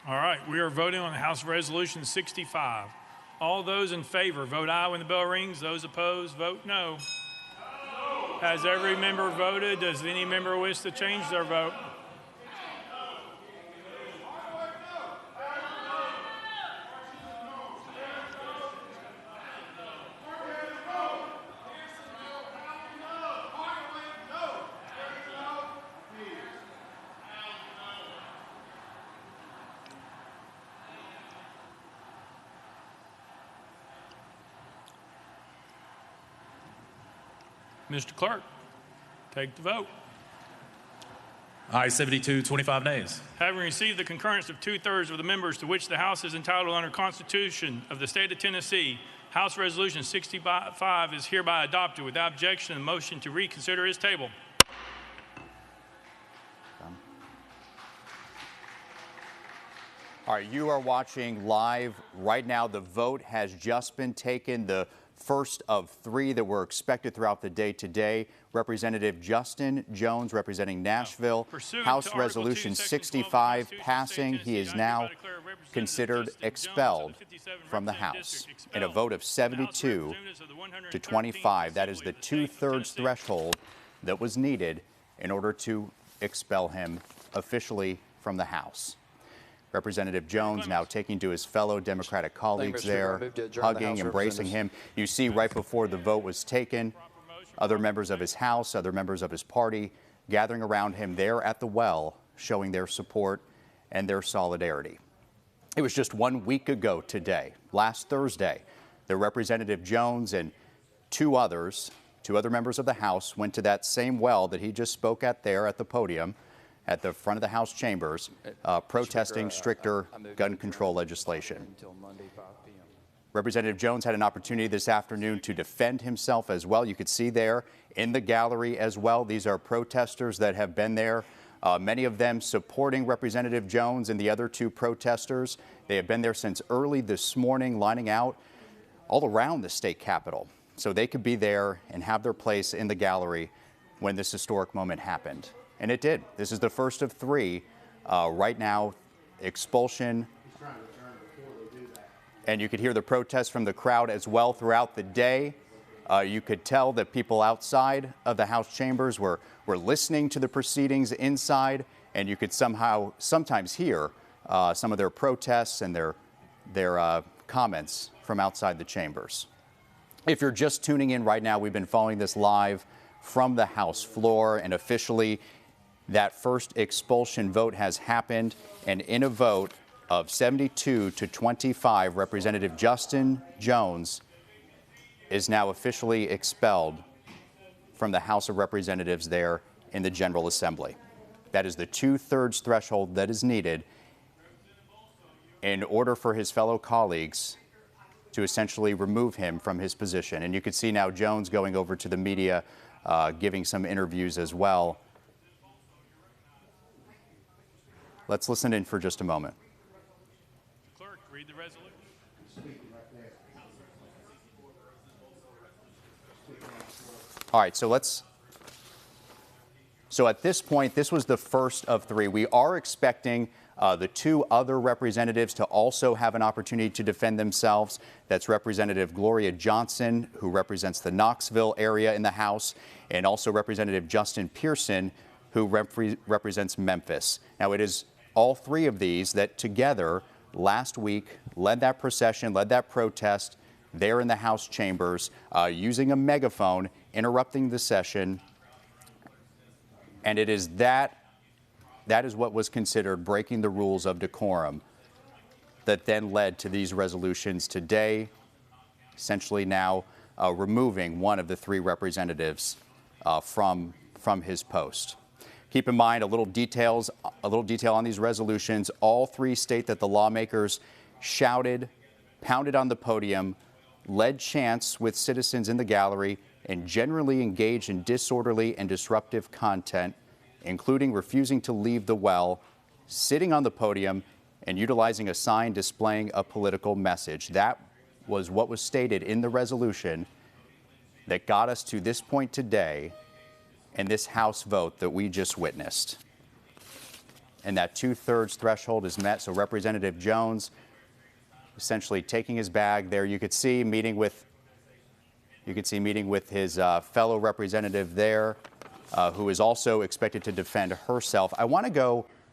All right, we are voting on House Resolution 65. All those in favor, vote aye when the bell rings. Those opposed, vote no. Has every member voted? Does any member wish to change their vote? Mr. Clerk, take the vote. Aye, 72, 25 nays. Having received the concurrence of 2/3 of the members to which the House is entitled under Constitution of the State of Tennessee, House Resolution 65 is hereby adopted without objection, and motion to reconsider is tabled. All right, you are watching live right now. The vote has just been taken. The first of three that were expected throughout the day today. Representative Justin Jones, representing Nashville, House Resolution 65 passing. He is now considered expelled from the House in a vote of 72 to 25. That is the 2/3 threshold that was needed in order to expel him officially from the House. Representative Jones now taking to his fellow Democratic colleagues there, hugging, embracing him. You see right before the vote was taken, other members of his House, other members of his party gathering around him there at the well, showing their support and their solidarity. It was just 1 week ago today, last Thursday, that Representative Jones and two other members of the House went to that same well that he just spoke at there at the podium at the front of the House chambers, protesting stricter gun control legislation. Representative Jones had an opportunity this afternoon to defend himself as well. You could see there in the gallery as well. These are protesters that have been there, many of them supporting Representative Jones and the other two protesters. They have been there since early this morning, lining out all around the state capitol so they could be there and have their place in the gallery when this historic moment happened. And it did. This is the first of three. Right now, expulsion. And you could hear the protests from the crowd as well throughout the day. You could tell that people outside of the House chambers were listening to the proceedings inside, and you could sometimes hear some of their protests and their comments from outside the chambers. If you're just tuning in right now, we've been following this live from the House floor, and officially that first expulsion vote has happened, and in a vote of 72 to 25, Representative Justin Jones is now officially expelled from the House of Representatives there in the General Assembly. That is the 2/3 threshold that is needed in order for his fellow colleagues to essentially remove him from his position. And you can see now Jones going over to the media, giving some interviews as well. Let's listen in for just a moment. Clerk, read the resolution. All right, so at this point, this was the first of three. We are expecting the two other representatives to also have an opportunity to defend themselves. That's Representative Gloria Johnson, who represents the Knoxville area in the House, and also Representative Justin Pearson, who represents Memphis. Now, it is all three of these that together last week led that procession, led that protest there in the House chambers, using a megaphone, interrupting the session. And it is that is what was considered breaking the rules of decorum that then led to these resolutions today, essentially now removing one of the three representatives from his post. Keep in mind a little detail on these resolutions. All three state that the lawmakers shouted, pounded on the podium, led chants with citizens in the gallery, and generally engaged in disorderly and disruptive content, including refusing to leave the well, sitting on the podium, and utilizing a sign displaying a political message. That was what was stated in the resolution that got us to this point today in this House vote that we just witnessed. and that 2/3 threshold is met. So Representative Jones essentially taking his bag there. You could see meeting with his fellow representative there, who is also expected to defend herself. I want to go